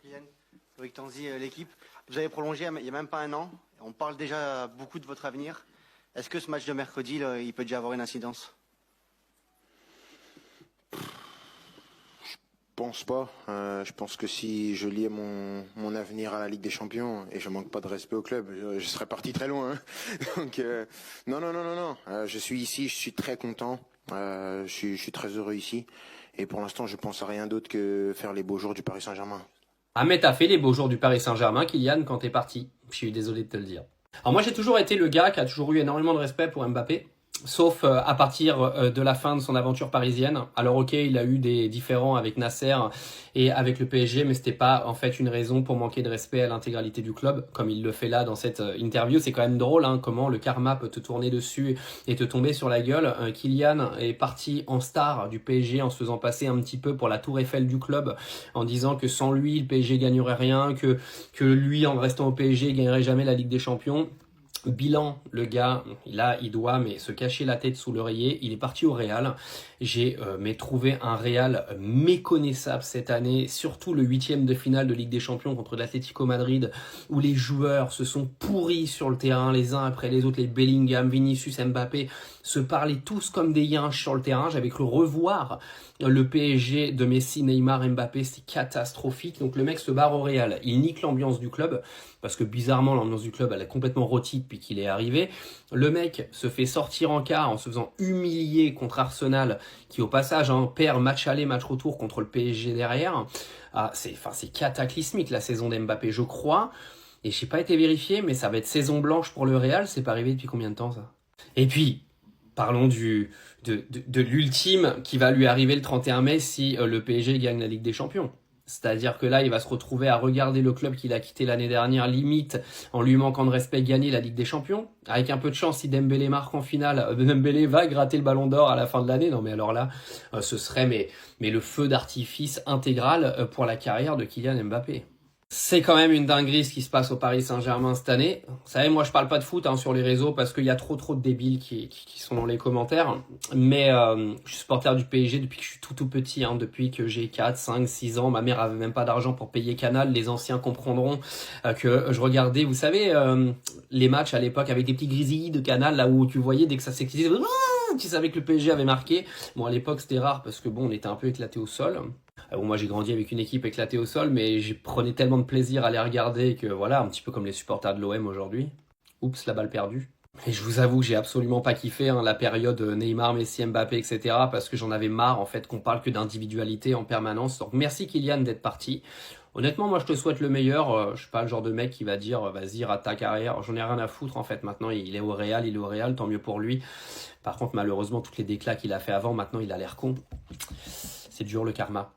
Kylian, Loïc Tanzi, l'équipe. Vous avez prolongé il n'y a même pas un an. On parle déjà beaucoup de votre avenir. Est-ce que ce match de mercredi, là, il peut déjà avoir une incidence? Je pense pas. Je pense que si je liais mon avenir à la Ligue des Champions, et je manque pas de respect au club, je serais parti très loin. Hein. Donc non. Je suis ici, je suis très content. Je suis très heureux ici. Et pour l'instant, je pense à rien d'autre que faire les beaux jours du Paris Saint-Germain. Ah mais t'as fait les beaux jours du Paris Saint-Germain, Kylian, quand t'es parti. Je suis désolé de te le dire. Alors moi j'ai toujours été le gars qui a toujours eu énormément de respect pour Mbappé. Sauf à partir de la fin de son aventure parisienne. Alors ok, il a eu des différends avec Nasser et avec le PSG, mais c'était pas en fait une raison pour manquer de respect à l'intégralité du club, comme il le fait là dans cette interview. C'est quand même drôle hein, comment le karma peut te tourner dessus et te tomber sur la gueule. Kylian est parti en star du PSG en se faisant passer un petit peu pour la tour Eiffel du club, en disant que sans lui, le PSG gagnerait rien, que lui, en restant au PSG, gagnerait jamais la Ligue des Champions. Bilan, le gars, là, il doit mais se cacher la tête sous l'oreiller. Il est parti au Real. J'ai trouvé un Real méconnaissable cette année, surtout le 8e de finale de Ligue des Champions contre l'Atlético Madrid, où les joueurs se sont pourris sur le terrain les uns après les autres. Les Bellingham, Vinicius, Mbappé se parlaient tous comme des yinches sur le terrain. J'avais cru revoir le PSG de Messi, Neymar, Mbappé, c'est catastrophique. Donc le mec se barre au Real, il nique l'ambiance du club, parce que bizarrement l'ambiance du club elle est complètement rôtie depuis qu'il est arrivé. Le mec se fait sortir en quart en se faisant humilier contre Arsenal, qui au passage perd match aller, match retour contre le PSG derrière. Ah, c'est cataclysmique la saison d'Mbappé, je crois. Et je n'ai pas été vérifié, mais ça va être saison blanche pour le Real. C'est pas arrivé depuis combien de temps ça? Et puis, parlons de l'ultime qui va lui arriver le 31 mai si le PSG gagne la Ligue des Champions. C'est-à-dire que là, il va se retrouver à regarder le club qu'il a quitté l'année dernière, limite, en lui manquant de respect, gagner la Ligue des Champions. Avec un peu de chance, si Dembélé marque en finale, Dembélé va gratter le ballon d'or à la fin de l'année. Non mais alors là, ce serait mais le feu d'artifice intégral pour la carrière de Kylian Mbappé. C'est quand même une dinguerie ce qui se passe au Paris Saint-Germain cette année. Vous savez, moi je parle pas de foot sur les réseaux parce qu'il y a trop de débiles qui sont dans les commentaires. Mais je suis supporter du PSG depuis que je suis tout petit, depuis que j'ai 4, 5, 6 ans. Ma mère avait même pas d'argent pour payer Canal. Les anciens comprendront que je regardais, vous savez, les matchs à l'époque avec des petits grésillis de Canal, là où tu voyais dès que ça s'excitait, tu savais que le PSG avait marqué. Bon, à l'époque c'était rare parce que bon, on était un peu éclaté au sol. Bon, moi j'ai grandi avec une équipe éclatée au sol, mais je prenais tellement de plaisir à les regarder que voilà, un petit peu comme les supporters de l'OM aujourd'hui. Oups, la balle perdue. Et je vous avoue que j'ai absolument pas kiffé la période Neymar, Messi, Mbappé, etc. parce que j'en avais marre en fait qu'on parle que d'individualité en permanence. Donc merci Kylian d'être parti. Honnêtement, moi je te souhaite le meilleur. Je suis pas le genre de mec qui va dire vas-y rate ta carrière. J'en ai rien à foutre en fait. Maintenant il est au Real, tant mieux pour lui. Par contre malheureusement toutes les déclats qu'il a fait avant, maintenant il a l'air con. C'est dur le karma.